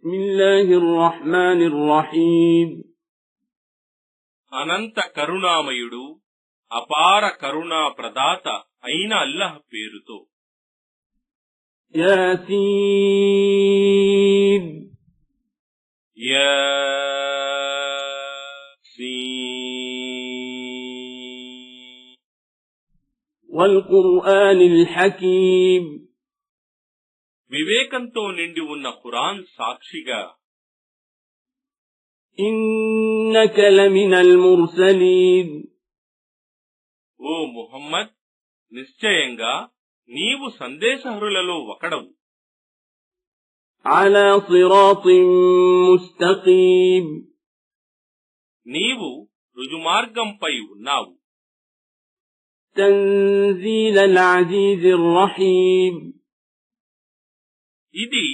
بسم الله الرحمن الرحيم అనంత కరుణామయుడు అపార కరుణా ప్రదాత అయిన అల్లాహ్ పేరుతో. యాసీన్ యాసీన్ వల్ ఖుర్ఆనిల్ హకీమ్ వివేకంతో నిండి ఉన్న ఖురాన్ సాక్షిగా. ఇన్నక లమినల్ ముర్సలీన్ ఓ ముహమ్మద్, నిశ్చయంగా నీవు సందేశహరులలో ఒకడవు. అలా సిరాతిన్ ముస్తకీమ్ నీవు రుజుమార్గంపై ఉన్నావు. తన్జీలల్ అజీజిర్ రహీమ్ ఇది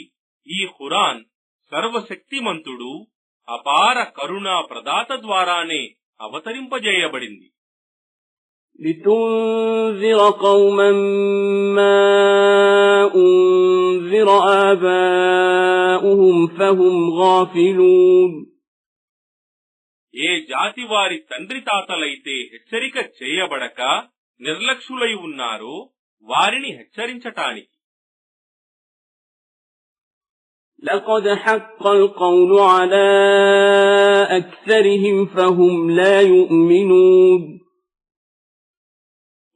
ఈ ఖురాన్ సర్వశక్తిమంతుడు అపార కరుణా ప్రదాత ద్వారానే అవతరింపజేయబడింది. లితుంజిర కౌమన్ మా ఉంజిర ఆబాኡహుం ఫహుం గాఫిలూన్ ఏ జాతి వారి తండ్రి తాతలైతే హెచ్చరిక చేయబడక నిర్లక్ష్యులై ఉన్నారో వారిని హెచ్చరించటానికి. لقد حق القول على أكثرهم فهم لا يؤمنون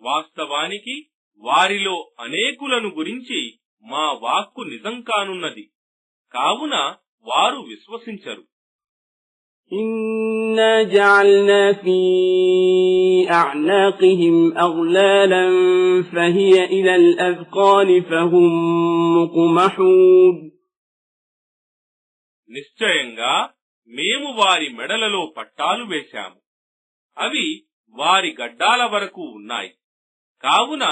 వాస్తవానికి వారిలో అనేకులను గురించి మా వాక్కు నిజం కానున్నది, కావున వారు విశ్వసించరు. إنا جعلنا في أعناقهم أغلالا فهي إلى الأذقان فهم مقمحون నిశ్చయంగా మేము వారి మెడలలో పట్టాలు వేశాము, అవి వారి గడ్డాల వరకు ఉన్నాయి, కావున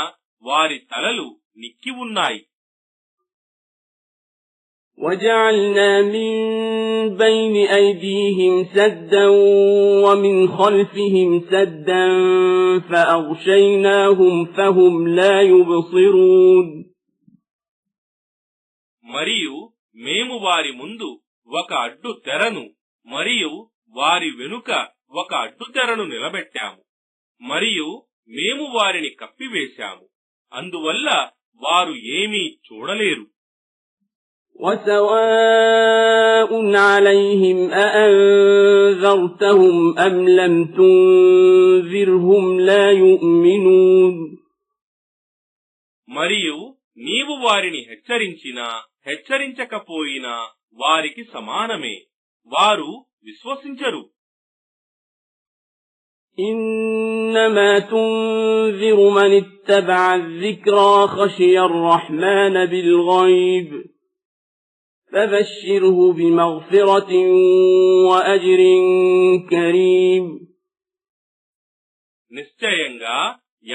వారి తలలు నిక్కి ఉన్నాయి. وجعلنا من بين أيديهم سدا ومن خلفهم سدا فأغشيناهم فهم لا يبصرون మరియు మేము వారి ముందు ఒక అడ్డు తెరను మరియు వారి వెనుక ఒక అడ్డు తెరను నిలబెట్టాము, మరియు మేము వారిని కప్పివేశాము, అందువల్ల వారు ఏమీ చూడలేరు. وسواء عليهم أأنذرتهم أم لم تنذرهم لا يؤمنون మరియు నీవు వారిని హెచ్చరించినా హెచ్చరించకపోయినా వారికి సమానమే, వారు విశ్వసించరు. إنما تنذر من اتبع الذكرى خشي الرحمن بالغيب فبشره بمغفرة وأجر كريم నిశ్చయంగా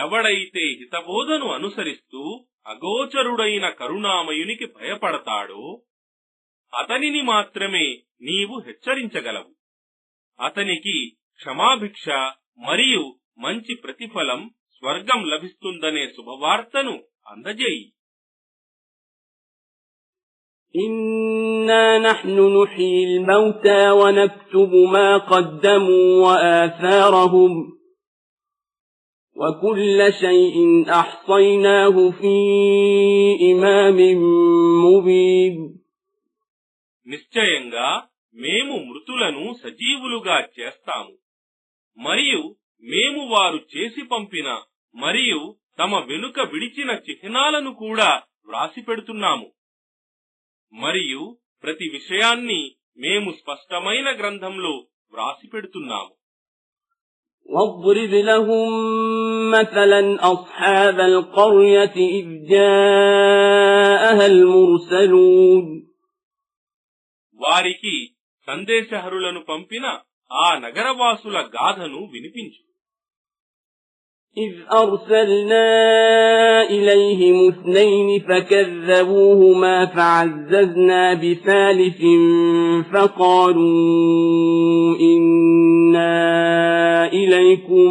ఎవడైతే హితబోధను అనుసరిస్తూ అగోచరుడైన కరుణామయునికి భయపడతాడో అతనిని మాత్రమే నీవు హెచ్చరించగలవు. అతనికి క్షమాభిక్ష మరియు మంచి ప్రతిఫలం స్వర్గం లభిస్తుందనే శుభవార్తను అందజేయి. إنا نحن نحيي الموتى ونكتب ما قدموا وآثارهم وكل شيء أحصيناه في إمام مبين నిశ్చయంగా మేము మృతులను సజీవులుగా చేస్తాము, మరియు మేము వారు చేసి పంపిన మరియు తమ వెనుక విడిచిన చిహ్నాలను కూడా వ్రాసిపెడుతున్నాము, మరియు ప్రతి విషయాన్ని మేము స్పష్టమైన గ్రంథంలో వ్రాసిపెడుతున్నాము. واضرب لهم مثلا أصحاب القرية إذ جاءها المرسلون వారికి సందేశహరులను పంపిన ఆ నగరవాసుల గాథను వినిపించు. إذ أرسلنا إليهم اثنين فكذبوهما فعززنا بثالث فقالوا إنا إليكم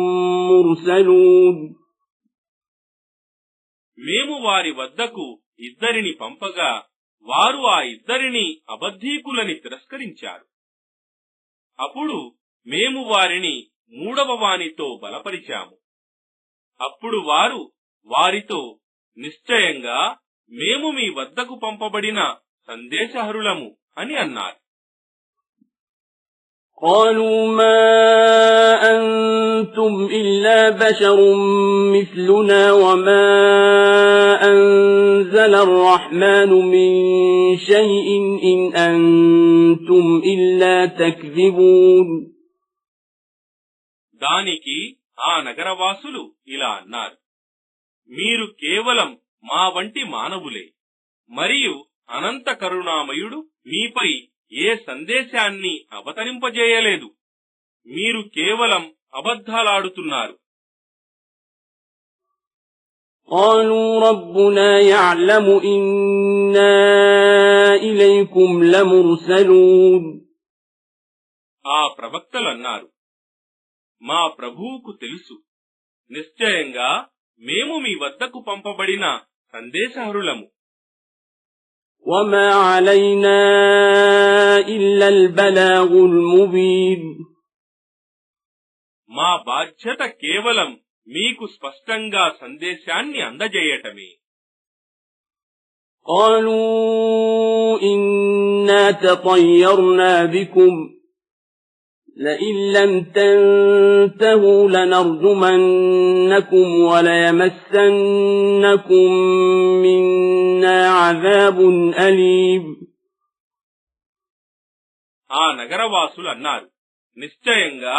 مرسلون మేము వారి వద్దకు ఇద్దరిని పంపగా వారు ఆ ఇద్దరిని అబద్ధీకులని తిరస్కరించారు. అప్పుడు మేము వారిని మూడవ వానితో బలపరిచాము. అప్పుడు వారు వారితో, నిశ్చయంగా మేము మీ వద్దకు పంపబడిన సందేశహరులము అని అన్నారు. قالوا ما أنتم إلا بشر مثلنا وما أنزل الرحمن من شيء إن أنتم إلا تكذبون. దానికి ఆ నగరవాసులు ఇలా అన్నారు, మీరు కేవలం మా వంటి మానవులే, మరియు అనంత కరుణామయుడు మీపై ఏ సందేశాన్ని అవతరింపజేయలేదు. మీరు కేవలం అబద్ధాలాడుతున్నారు. قالوا ربنا يعلم إنا إليكم لمرسلون. ఆ ప్రవక్తలన్నారు, మా ప్రభువుకు తెలుసు, నిశ్చయంగా మేము మీ వద్దకు పంపబడిన సందేశహరులము. وما علينا إلا البلاغ المبين. మా బాధ్యత కేవలం మీకు స్పష్టంగా సందేశాన్ని అందజేయటమే. قالوا إنا تطيرنا بكم لئن لم تنتهوا لنرجمنكم وليمسنكم منا عذاب أليم. ఆ నగరవాసులు అన్నారు, నిశ్చయంగా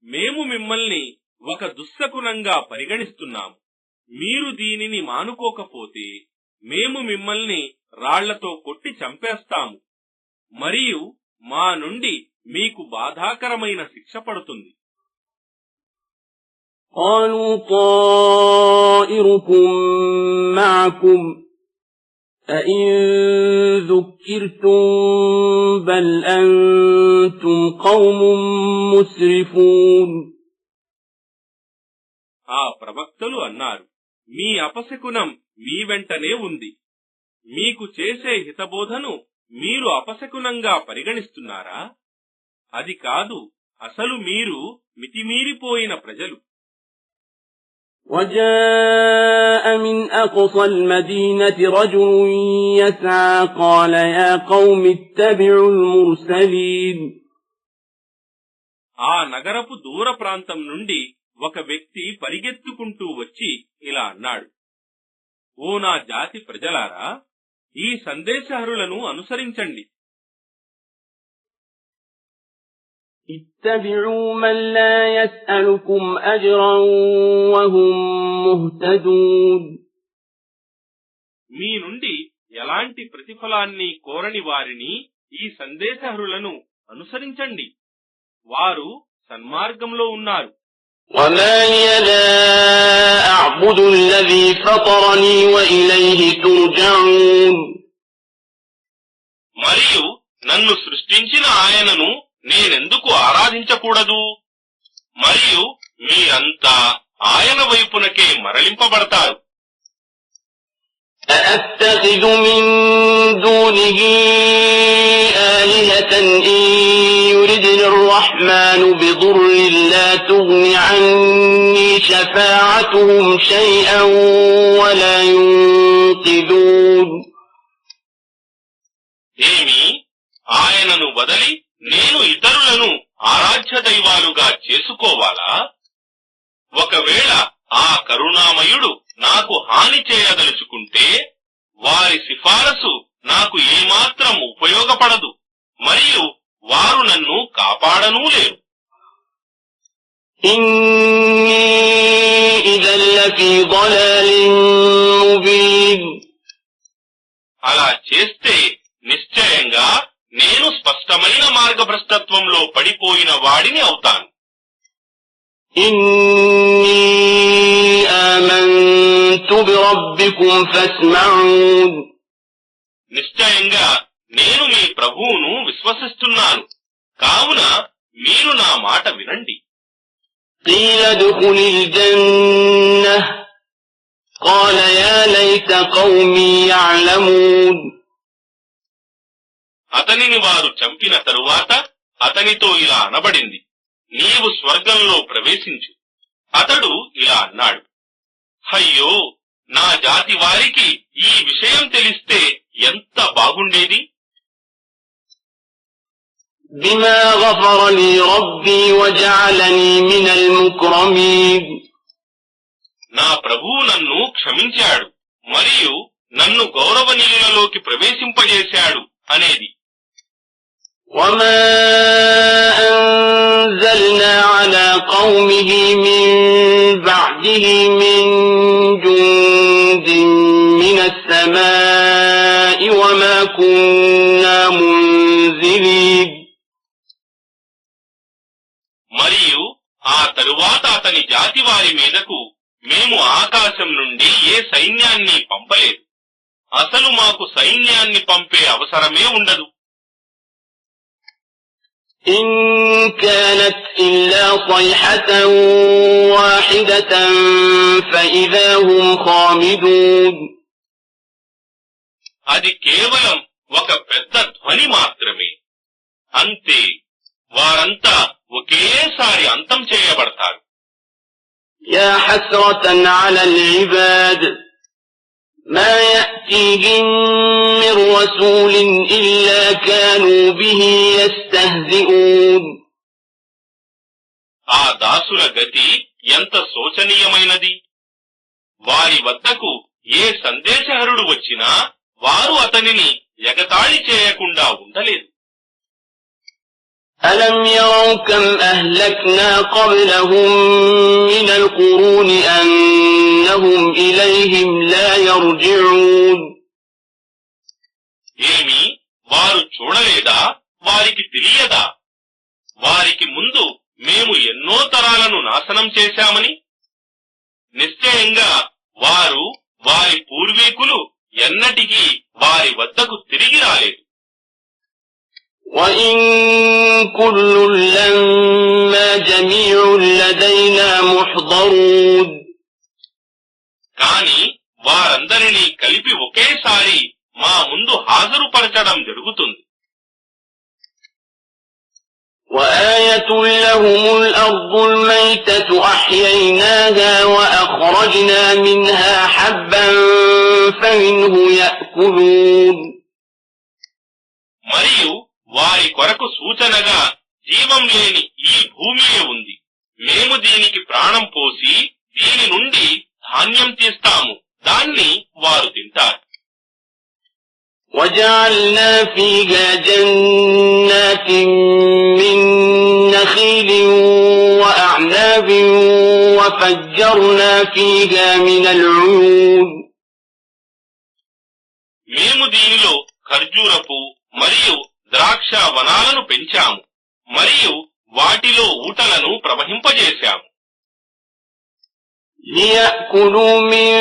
మేము మిమ్మల్ని ఒక దుశ్శకునంగా పరిగణిస్తున్నాము. మీరు దీనిని మానుకోకపోతే మేము మిమ్మల్ని రాళ్లతో కొట్టి చంపేస్తాము, మరియు మా నుండి మీకు బాధాకరమైన శిక్ష పడుతుంది. قالوا طائركم معكم أئن ذكرتم بل أنتم قوم مسرفون. ఆ ప్రవక్తలు అన్నారు, మీ అపశకునం మీ వెంటనే ఉంది. మీకు చేసే హితబోధను మీరు అపశకునంగా పరిగణిస్తున్నారా? అది కాదు, అసలు మీరు మితిమీరిపోయిన ప్రజలు. وجاء من أقصى المدينة رجل يسعى قال يا قوم اتبعوا المرسلين. ఆ నగరపు దూర ప్రాంతం నుండి ఒక వ్యక్తి పరిగెత్తుకుంటూ వచ్చి ఇలా అన్నాడు, ఓ నా జాతి ప్రజలారా, ఈ సందేశహరులను అనుసరించండి. اتبعوا من لا يسألكم أجرا وهم مهتدون. మీ నుండి ఎలాంటి ప్రతిఫలాన్ని కోరని వారిని ఈ సందేశహరులను అనుసరించండి, వారు సన్మార్గంలో ఉన్నారు. وما لي لا أعبد الذي فطرني وإليه ترجعون. మరియు నన్ను సృష్టించిన ఆయనను నేనెందుకు ఆరాధించకూడదు? మరియు మీరంతా ఆయన వైపునకే మరలింపబడతారు. أأتخذ من دونه آلهة إن يردني الرحمن بضر لا تغن عني شفاعتهم شيئا ولا ينقذون. ఏమి, ఆయనను వదలి నేను ఇతరులను ఆరాధ్య దైవాలుగా చేసుకోవాలా? ఒకవేళ ఆ కరుణామయుడు నాకు హాని చేయదలుచుకుంటే వారి సిఫారసు నాకు ఏమాత్రం ఉపయోగపడదు, మరియు వారు నన్ను కాపాడనూ లేరు. إني إذا لفي ضلال مبين. అలా చేస్తే నిశ్చయంగా నేను స్పష్టమైన మార్గభ్రష్టత్వంలో పడిపోయిన వాడిని అవుతాను. إني آمنت بربكم فاسمعون. నిశ్చయంగా నేను మీ ప్రభువును విశ్వసిస్తున్నాను, కావున మీరు నా మాట వినండి. قيل ادخل الجنة قال يا ليت قومي يعلمون. అతనిని వారు చంపిన తరువాత అతనితో ఇలా అనబడింది, నీవు స్వర్గంలో ప్రవేశించు. అతడు ఇలా అన్నాడు, అయ్యో, నా జాతి వారికి ఈ విషయం తెలిస్తే ఎంత బాగుండేది. بما غفر لي ربي وجعلني من المكرمين. నా ప్రభువు నన్ను క్షమించాడు మరియు నన్ను గౌరవనీయులలోకి ప్రవేశింపజేశాడు అనేది. وما أنزلنا على قومه من بعده من جند من السماء وما كنا منزلين. మరియు ఆ తరువాత అతని జాతి వారి మీదకు మేము ఆకాశం నుండి ఏ సైన్యాన్ని పంపలేదు. అసలు మాకు సైన్యాన్ని పంపే అవసరమే ఉండదు. إن كانت إلا صيحة واحدة فإذا هم خامدون. అది కేవలం ఒక పెద్ద ధ్వని మాత్రమే, అంతే. వారంతా ఒకేసారి అంతం చేయబడతారు. يا حسرة على العباد ما يأتيهم من رسول إلا كانوا به يستهزئون. ఆ దాసుల గతి ఎంత శోచనీయమైనది. వారి వద్దకు ఏ సందేశహరుడు వచ్చినా వారు అతనిని ఎగతాళి చేయకుండా ఉండలేదు. ألم يروا كم أهلكنا قبلهم من القرون أنهم إليهم لا يرجعون. ఏమి వారు చూడలేదా, వారికి తెలియదా, వారికి ముందు మేము ఎన్నో తరాలను నాశనం చేశామని? నిశ్చయంగా వారు, వారి పూర్వీకులు ఎన్నటికీ వారి వద్దకు తిరిగి రాలేదు. وَإِن كُلٌّ لَّمَّا جَمِيعٌ لَّدَيْنَا مُحْضَرُونَ. కాని వారందరినీ కలిపి ఒకేసారి మా ముందు హాజరుపరచడం జరుగుతుంది. وَآيَةٌ لَّهُمُ الْأَرْضُ الْمَيْتَةُ أَحْيَيْنَاهَا وَأَخْرَجْنَا مِنْهَا حَبًّا فَمِنْهُ يَأْكُلُونَ. మరియు వారి కొరకు సూచనగా జీవం లేని ఈ భూమియే ఉంది. మేము దీనికి ప్రాణం పోసి దీని నుండి ధాన్యం తీస్తాము, దాన్ని వారు తింటారు. وَجَعَلْنَا فِيهَا جَنَّاتٍ مِّن نَّخِيلٍ وَأَعْنَابٍ وَفَجَّرْنَا فِيهَا مِنَ الْعُيُونِ. మేము దీనిలో ఖర్జూరపు మరియు ద్రాక్ష వనాలను పెంచాము మరియు వాటిలో ఊటలను ప్రవహింపజేశాము. لِيَأْكُلُوا مِن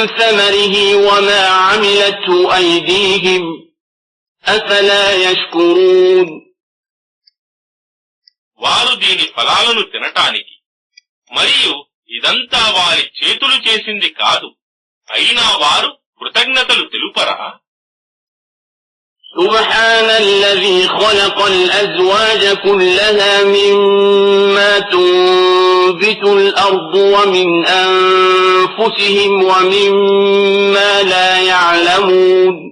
ثَمَرِهِ وَمَا عَمِلَتْهُ أَيْدِيهِمْ أَفَلَا يَشْكُرُونَ. వారు దీని ఫలాలను తినటానికి, మరియు ఇదంతా వారి చేతులు చేసింది కాదు, అయినా వారు కృతజ్ఞతలు తెలుపరా? سبحان الذي خلق الأزواج كلها مما تنبت الأرض ومن أنفسهم ومما لا يعلمون.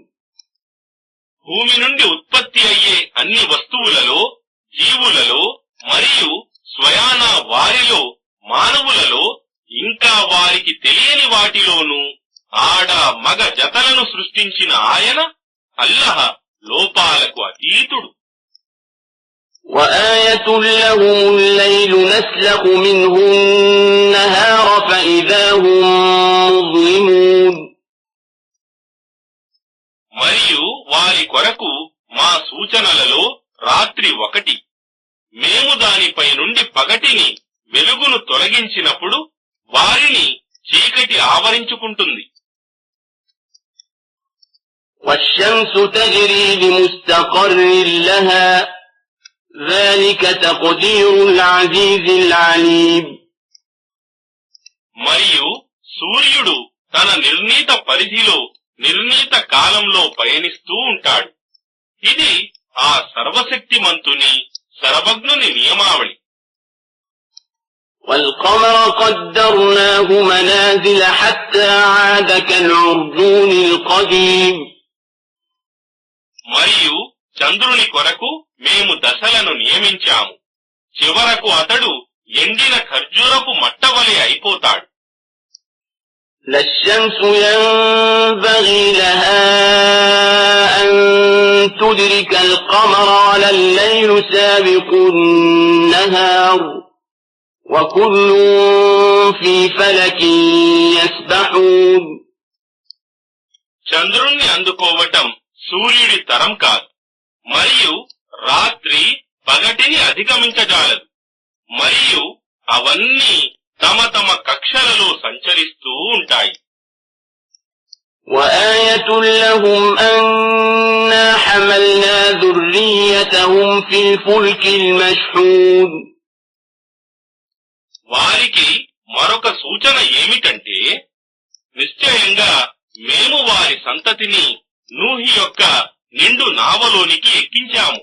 భూమి నుండి ఉత్పత్తి అయ్యే అన్ని వస్తువులలో, జీవులలో మరియు స్వయాన వారిలో, మానవులలో, ఇంకా వారికి తెలియని వాటిలోనూ ఆడ మగ జతలను సృష్టించిన ఆయన అల్లహ లోపాలకు అతీతుడు. وآية لهم الليل نسلخ منه النهار فإذا هم مظلمون. మరియు వారి కొరకు మా సూచనలలో రాత్రి ఒకటి, మేము దానిపై నుండి పగటిని వెలుగును తొలగించినప్పుడు వారిని చీకటి ఆవరించుకుంటుంది. والشمس تجري لمستقر لها ذلك تقدير العزيز العليم. మరియు సూర్యుడు తన నిర్ణీత పరిధిలో నిర్ణీత కాలంలో పయనిస్తూ ఉంటాడు. ఇది ఆ సర్వశక్తిమంతుని సర్వజ్ఞుని నియమావళి. والقمر قدرناه منازل حتى عاد كالعرجون القديم. మరియు చంద్రుని కొరకు మేము దశలను నియమించాము. చివరకు అతడు ఎండిన ఖర్జూరపు మట్టవలె అయిపోతాడు. لا الشمس ينبغي لها أن تدرك القمر ولا الليل سابق النهار وكل في فلك يسبحون. చంద్రుణ్ణి అందుకోవటం సూర్యుడి తరం కాదు, మరియు రాత్రి పగటిని అధిగమించజాలదు, మరియు అవన్నీ తమ తమ కక్షలలో సంచరిస్తూ ఉంటాయి. وآية لهم أنا حملنا ذريتهم في الفلك المشحون. వారికి మరొక సూచన ఏమిటంటే, నిశ్చయంగా మేము వారి సంతతిని నూహి యొక్క నిండు నావలోనికి ఎక్కించాము.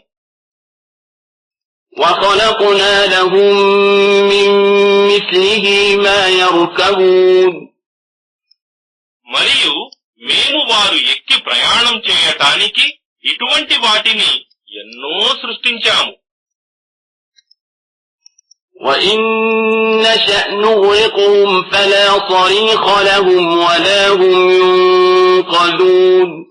وخلقنا لهم من مثله ما يركبون. మరియు మేము వారు ఎక్కి ప్రయాణం చేయటానికి ఇటువంటి వాటిని ఎన్నో సృష్టించాము. وإن نشأ نغرقهم فلا صريخ لهم ولا هم ينقذون.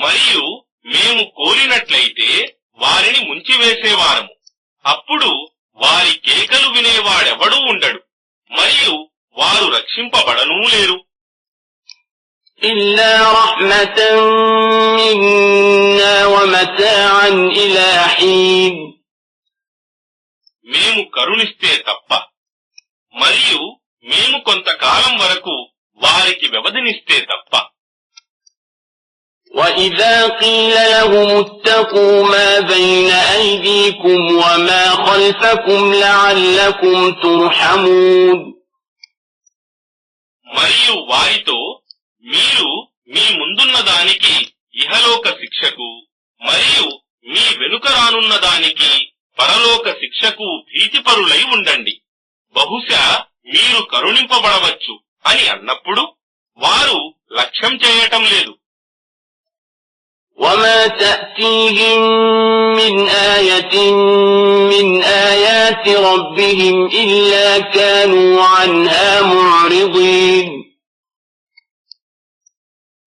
మరియు మేము కోరినట్లయితే వారిని ముంచివేసేవారము, అప్పుడు వారి కేకలు వినేవాడెవడూ ఉండడు, మరియు వారు రక్షింపబడనూ లేరు. إلا رحمة منا ومتاعا إلى حين. మేము కరుణిస్తే తప్ప, మరియు మేము కొంతకాలం వరకు వారికి వ్యవధినిస్తే తప్ప. وإذا قيل لهم اتقوا ما بين أيديكم وما خلفكم لعلكم ترحمون. మరియు వారితో మీరు మీ ముందున్న దానికి ఇహలోక శిక్షకు మరియు మీ వెనుక రానున్న దానికి పరలోక శిక్షకు భీతిపరులై ఉండండి, బహుశా మీరు కరుణింపబడవచ్చు అని అన్నప్పుడు వారు లక్ష్యం చేయటం లేదు. وما تأتيهم من آية من آيات ربهم إلا كانوا عنها معرضين.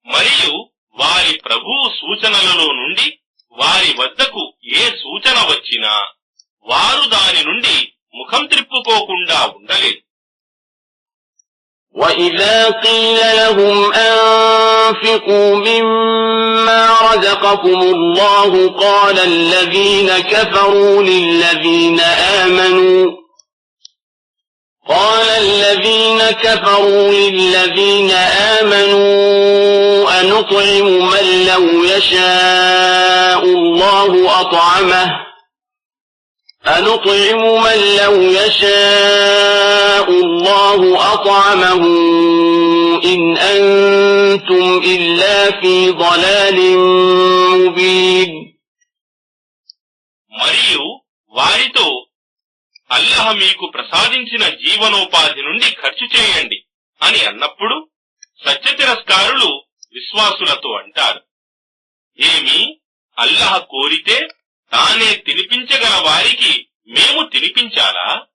మరియు వారి ప్రభువు సూచనలలో నుండి వారి వద్దకు ఏ సూచన వచ్చినా వారు దాని నుండి ముఖం త్రిప్పుకోకుండా ఉండలేదు. وَإِذَا قِيلَ لَهُمْ أَنفِقُوا مِمَّا رَزَقَكُمُ اللَّهُ قَالَ الَّذِينَ كَفَرُوا لِلَّذِينَ آمَنُوا أَنُطْعِمُ مَن لَّوْ يَشَاءُ اللَّهُ أَطْعَمَهُ إِنْ أَنْتُمْ إِلَّا فِي ضَلَالٍ مُبِينٍ. మరియు వారితో అల్లాహ్ మీకు ప్రసాదించిన జీవనోపాధి నుండి ఖర్చు చేయండి అని అన్నప్పుడు సత్య తిరస్కారులు విశ్వాసులతో అంటారు, ఏమి అల్లాహ్ కోరితే తానే తినిపించగల వారికి మేము తినిపించాలా?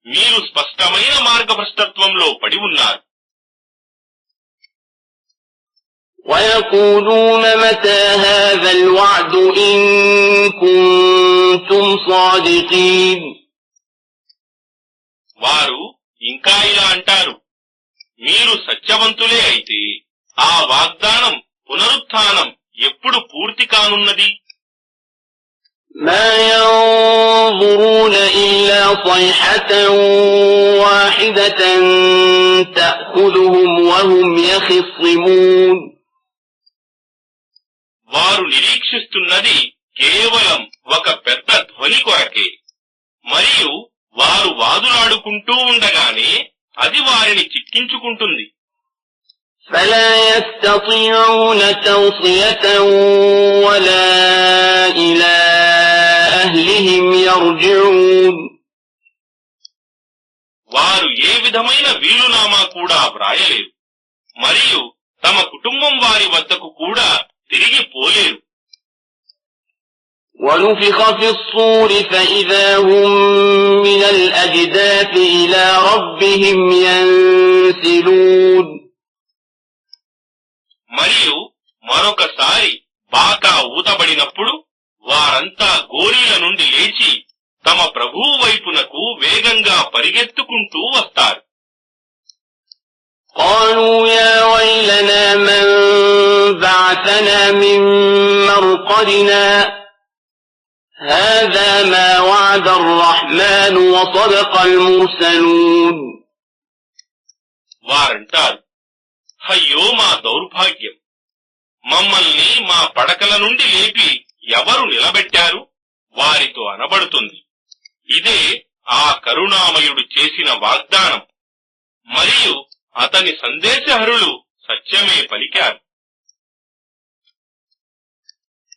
మీరు స్పష్టమైన మార్గభ్రష్టత్వంలో పడి ఉన్నారు. وَيَقُولُونَ مَتَى هَذَا الْوَعْدُ إِن كُنتُمْ صَادِقِينَ. వారు ఇంకా ఇలా అంటారు, మీరు సత్యవంతులే అయితే ఆ వాగ్దానం పునరుత్థానం ఎప్పుడు పూర్తి కానున్నది? ما ينظرون إلا صيحة واحدة تأخذهم وهم يخصمون. వారు నిరీక్షిస్తున్నది కేవలం ఒక పెద్ద ధ్వని కొరకే, మరియు వారు వాదులాడుకుంటూ ఉండగానే అది వారిని చిక్కించుకుంటుంది. فلا يستطيعون توصية ولا ఏ విధమైన వీలునామా కూడా వ్రాయలేరు, మరియు తమ కుటుంబం వారి వద్దకు కూడా తిరిగి పోలేరు. ونفخ في الصور فإذا هم من الأجداث إلى ربهم ينسلون. మరియు మరొకసారి బాకా ఊతబడినప్పుడు వారంతా గోరీల నుండి లేచి తమ ప్రభువు వైపునకు వేగంగా పరిగెత్తుకుంటూ వస్తారు. قالوا يا ويلنا من بعثنا من مرقدنا هذا ما وعد الرحمن وصدق المرسلون. వారంటారు, అయ్యో మా దౌర్భాగ్యం, మమ్మల్ని మా పడకల నుండి లేపి ఎవరు నిలబెట్టారు? వారితో అనబడుతుంది, ఇదే ఆ కరుణామయుడు చేసిన వాగ్దానం, మరియు అతని సందేశహరులు సత్యమే పలికారు.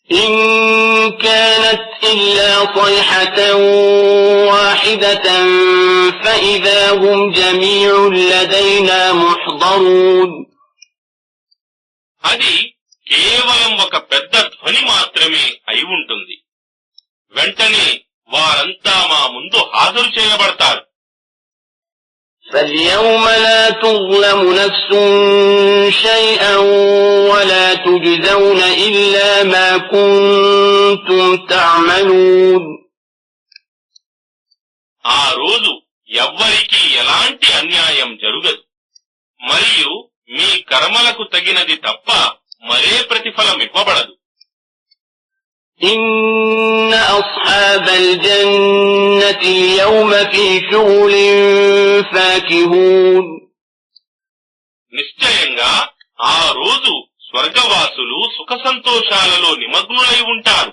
إن كانت إلا صيحة واحدة فإذا هم جميع لدينا محضرون. అది కేవలం ఒక పెద్ద ధ్వని మాత్రమే అయి ఉంటుంది, వెంటనే వారంతా మా ముందు హాజరు చేయబడతారు. فاليوم لا تظلم نفس شيئا ولا تجزون إلا ما كنتم تعملون. ఆ రోజు ఎవ్వరికీ ఎలాంటి అన్యాయం జరుగదు, మరియు మీ కర్మలకు తగినది తప్ప మరే ప్రతిఫలం ఇవ్వబడదు. إن أصحاب الجنة اليوم في شغل فاكهون. నిశ్చయంగా ఆ రోజు స్వర్గవాసులు సుఖ సంతోషాలలో నిమగ్నులై ఉంటారు.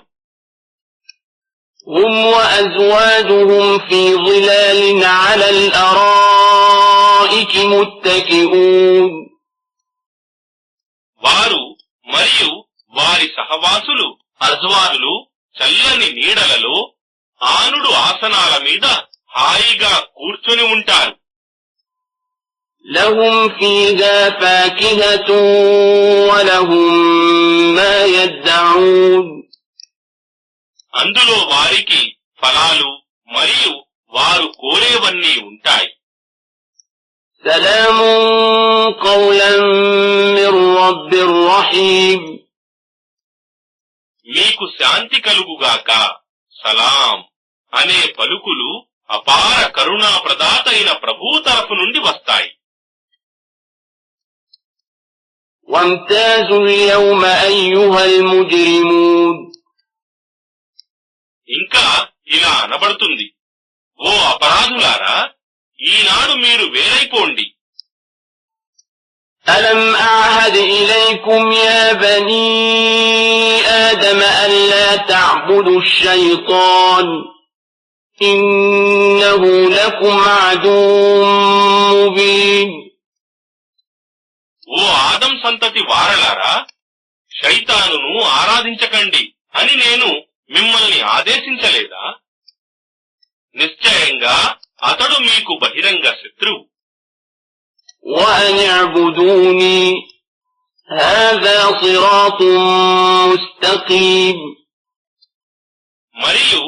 هم وأزواجهم في ظلال على الأرائك متكئون. వారు మరియు వారి సహవాసులు అజ్వాజులు చల్లని నీడలలో ఆనుడు ఆసనాల మీద హాయిగా కూర్చొని ఉంటారు. لهم فيها فاكهة ولهم ما يدعون. అందులో వారికి ఫలాలు మరియు వారు కోరేవన్నీ ఉంటాయి. سلام قولا من رب رحيم. మీకు శాంతి కలుగుగాక, సలాం అనే పలుకులు అపార కరుణా ప్రదాత అయిన ప్రభువు తరఫు నుండి వస్తాయి. وامتازوا اليوم أيها المجرمون. ఇంకా ఇలా అనబడుతుంది, ఓ అపరాధులారా, ఈనాడు మీరు వేరైపోండి. ألم أعهد إليكم يا بني آدم ألا تعبدوا الشيطان إنه لكم عدو مبين. ఓ ఆదం సంతతి వారలారా, శైతానును ఆరాధించకండి అని నేను మిమ్మల్ని ఆదేశించలేదా? నిశ్చయంగా అతడు మీకు బహిరంగ శత్రువు. وأن اعبدوني هذا صراط مستقيم. మరియు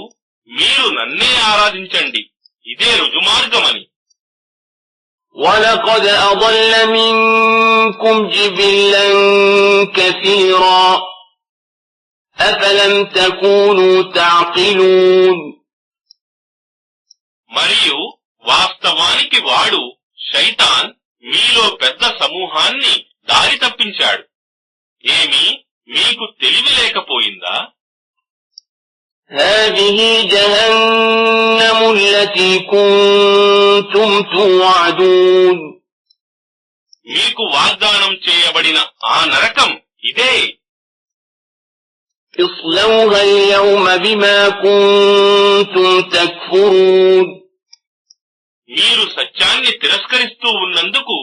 మీరు నన్నే ఆరాధించండి, ఇదే రుజుమార్గమని. ولقد أضل منكم جبلا كثيرا أفلم تكونوا تعقلون. మరియు వాస్తవానికి వాడు శైతాన్ మీలో పెద్ద సమూహాన్ని దారి తప్పించాడు. ఏమి మీకు తెలివి లేకపోయిందా? هذه جهنم التي كنتم توعدون. మీకు వాగ్దానం చేయబడిన ఆ నరకం ఇదే. اصلوها اليوم بما كنتم تكفرون. మీరు సత్యాన్ని తిరస్కరిస్తూ ఉన్నందుకు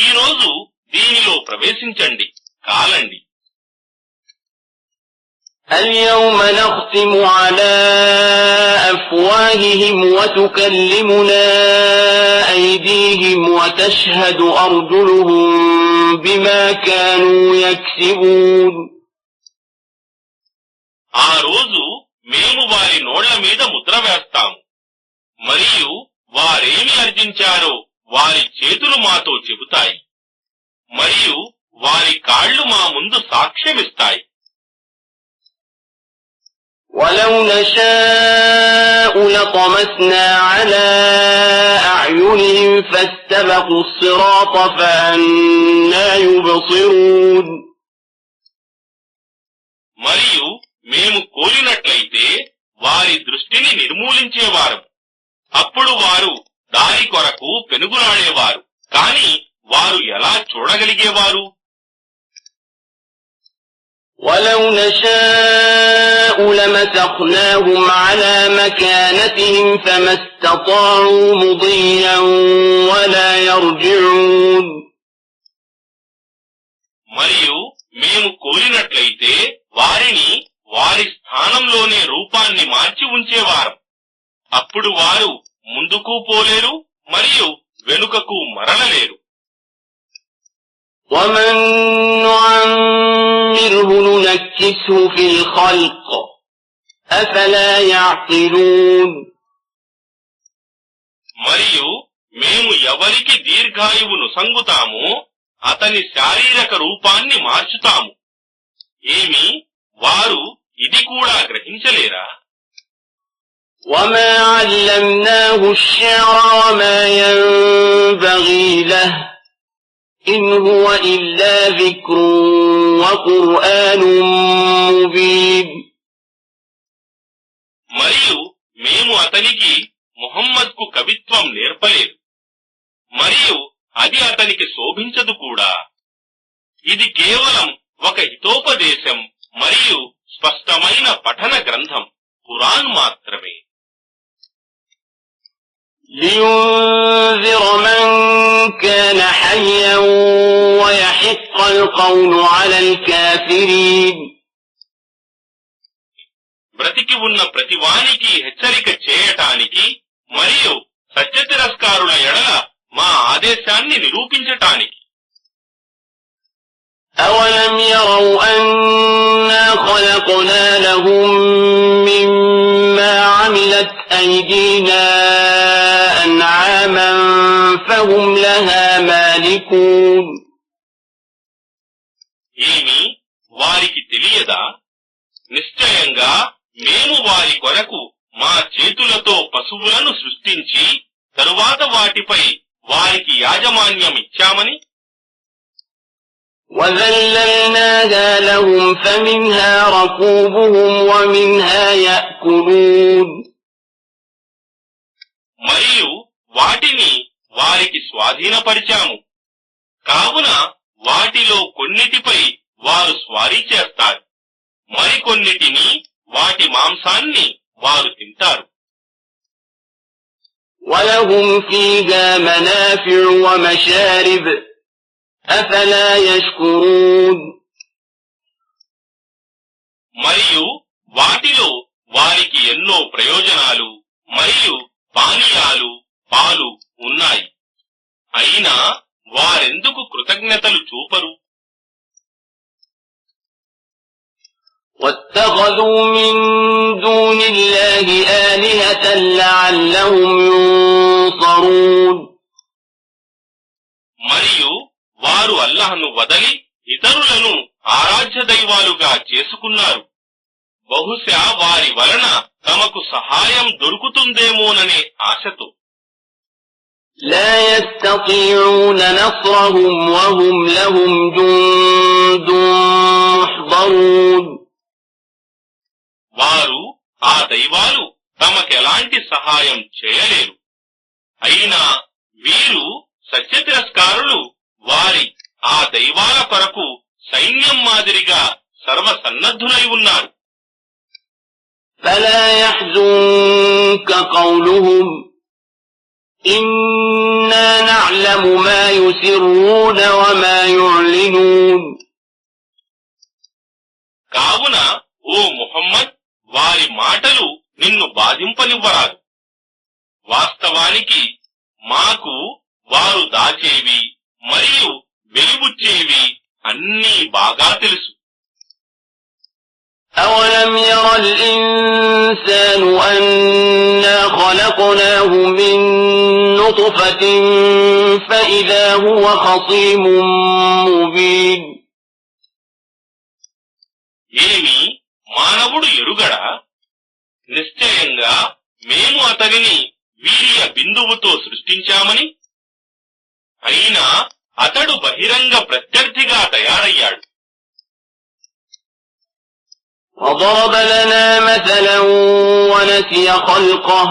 ఈ రోజు దీనిలో ప్రవేశించండి, కాలండి. اليوم نختم على أفواههم وتكلمنا أيديهم وتشهد أرجلهم بما كانوا يكسبون. ఆ రోజు మేము వారి నోళ్ల మీద ముద్ర వేస్తాము, మరియు వారేమి ఆర్జించారో వారి చేతులు మాతో చెబుతాయి, మరియు వారి కాళ్ళు మా ముందు సాక్ష్యమిస్తాయి. ولو نشاء لطمسنا على أعينهم فاستبقوا الصراط فأنى يبصرون. మరియు మేము కోరినట్లయితే వారి దృష్టిని నిర్మూలించేవారు, అప్పుడు వారు దారి కొరకు పెనుగులాడేవారు, కాని వారు ఎలా చూడగలిగేవారు? ولو نشاء لمسخناهم على مكانتهم فما استطاعوا مضيا ولا يرجعون. మరియు మేము కోరినట్లయితే వారిని వారి స్థానంలోనే రూపాన్ని మార్చి ఉంచేవారు, అప్పుడు వారు ముందుకు పోలేరు మరియు వెనుకకు మరలలేరు. ومن نعمره ننكسه في الخلق أفلا يعقلون. మరియు మేము ఎవరికి దీర్ఘాయువును సంగుతామో అతని శారీరక రూపాన్ని మార్చుతాము, ఏమి వారు ఇది కూడా గ్రహించలేరా? وما علمناه الشعر وما ينبغي له إن هو إلا ذكر وقرآن مبين. మరియు మేము అతనికి ముహమ్మద్కు కవిత్వం నేర్పలేదు, మరియు అది అతనికి శోభించదు కూడా. ఇది కేవలం ఒక హితోపదేశం మరియు స్పష్టమైన పఠన గ్రంథం, ఖురాన్ మాత్రమే. لينذر من كان حيا ويحق القول على الكافرين. బ్రతికి ఉన్న ప్రతివానికి హెచ్చరిక చేయటానికి మరియు సత్యతిరస్కారుల ఎడల మా ఆదేశాన్ని నిరూపించటానికి. أولم يروا أنا خلقنا لهم مما عملت أيدينا أنعاما فهم لها مالكون. ఏమి వారికి తెలియదా? నిశ్చయంగా మేము వారి కొరకు మా చేతులతో పశువులను సృష్టించి తరువాత వాటిపై వారికి యాజమాన్యం ఇచ్చామని. وَذَلَّلْنَاهَا لَهُمْ فَمِنْهَا رَكُوبُهُمْ وَمِنْهَا يَأْكُلُونَ. మరియు వాటిని వారికి స్వాధీనపరిచాము, కావున వాటిలో కొన్నిటిపై వారు స్వారీ చేస్తారు, మరికొన్నిటిని వాటి మాంసాన్ని వారు తింటారు. وَلَهُمْ فِيهَا مَنَافِعُ وَمَشَارِبُ أَفَلَا يَشْكُرُونَ. మరియు వాటిలో వారికి ఎన్నో ప్రయోజనాలు మరియు పానీయాలు, పాలు ఉన్నాయి, అయినా వారెందుకు కృతజ్ఞతలు చూపరు? وَاتَّخَذُوا مِن دُونِ اللَّهِ آلِهَةً لَعَلَّهُمْ يُنصَرُونَ. మరియు వారు అల్లాహ్ను వదలి ఇతరులను ఆరాధ్య దైవాలుగా చేసుకున్నారు, బహుశా వారి వలన తమకు సహాయం దొరుకుతుందేమోననే ఆశతో. لا يستطيعون نصرهم وهم لهم جند محضرون. వారు ఆ దైవాలు తమకెలాంటి సహాయం చేయలేరు, అయినా వీరు సత్యతిరస్కారులు వారి ఆ దైవాల కొరకు సైన్యం మాదిరిగా సర్వసన్నద్ధులై ఉన్నారు. فلا يحزنك قولهم إنا نعلم ما يسرون وما يعلنون. కావున ఓ ముహమ్మద్, వారి మాటలు నిన్ను బాధింపనివ్వరాదు. వాస్తవానికి మాకు వారు దాచేవి మరియు వెలిబుచ్చేవి అన్నీ బాగా తెలుసు. أَوَلَمْ يَرَ الْإِنسَانُ أَنَّا خَلَقْنَاهُ مِنْ نُطْفَةٍ فَإِذَا هُوَ خَصِيمٌ مُبِينٌ. ఏమి మానవుడు ఎరుగడా? నిశ్చయంగా మేము అతనిని వీర్య బిందువుతో సృష్టించామని. అయినా అతడు బహిరంగ ప్రత్యర్థిగా తయారయ్యాడు. وضرب لنا مثلا ونسي خلقه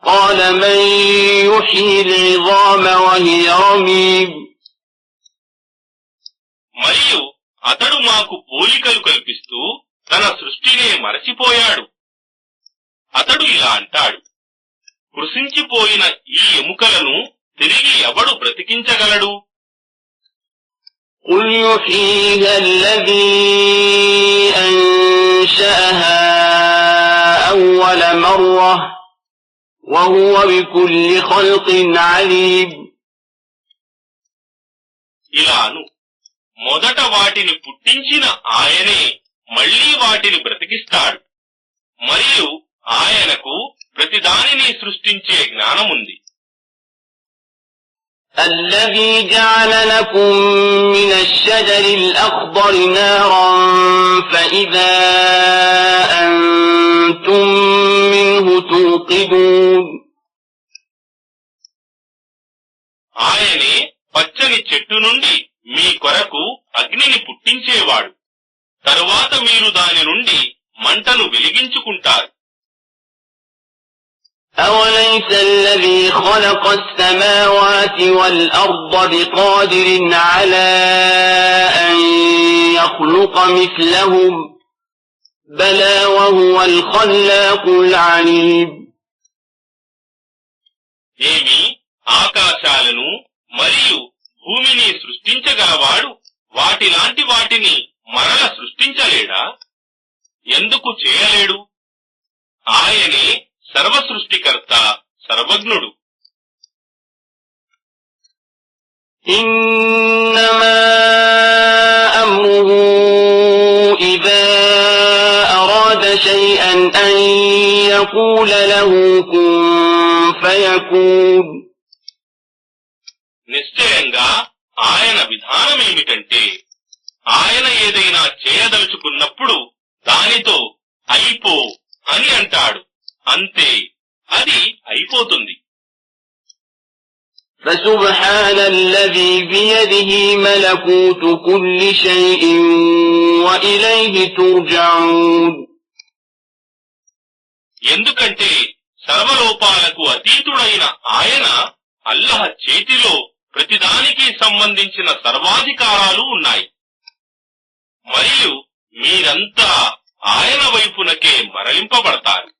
قال من يحيي العظام وهي رميم. మరియు అతడు మాకు పోలికలు కల్పిస్తూ తన సృష్టినే మరచిపోయాడు. అతడు ఇలా అంటాడు, కృషించిపోయిన ఈ ఎముకలను తిరిగి ఎవడు బ్రతికించగలడు? قل يحييها الذي أنشأها أول مرة وهو بكل خلق عليم. ఇలాను మొదట వాటిని పుట్టించిన ఆయనే మళ్లీ వాటిని బ్రతికిస్తాడు, మరియు ఆయనకు ప్రతిదానిని సృష్టించే జ్ఞానముంది. الذي جعل لكم من الشجر الأخضر نارا فإذا أنتم منه توقدون. ఆయనే పచ్చని చెట్టు నుండి మీ కొరకు అగ్నిని పుట్టించేవాడు, తరువాత మీరు దాని నుండి మంటను వెలిగించుకుంటారు. أوليس الذي خلق السماوات والأرض بقادر على أن يخلق مثلهم بلى وهو الخلاق العليم. ఏమి ఆకాశాలను మరియు భూమిని సృష్టించగలవాడు వాటిలాంటి వాటిని మరల సృష్టించలేడా? ఎందుకు చేయలేడు? ఆయనే సర్వ సృష్టికర్త, సర్వజ్ఞుడు. إنما أمره إذا أراد شيئا أن يقول له كن فيكون. నిశ్చయంగా ఆయన విధానమేమిటంటే, ఆయన ఏదైనా చేయదలుచుకున్నప్పుడు దానితో అయిపో అని అంటాడు, అంతే, అది అయిపోతుంది. فسبحان الذي بيده ملكوت كل شيء وإليه ترجعون. ఎందుకంటే సర్వలోపాలకు అతీతుడైన ఆయన అల్లహ చేతిలో ప్రతిదానికి సంబంధించిన సర్వాధికారాలు ఉన్నాయి, మరియు మీరంతా ఆయన వైపునకే మరలింపబడతారు.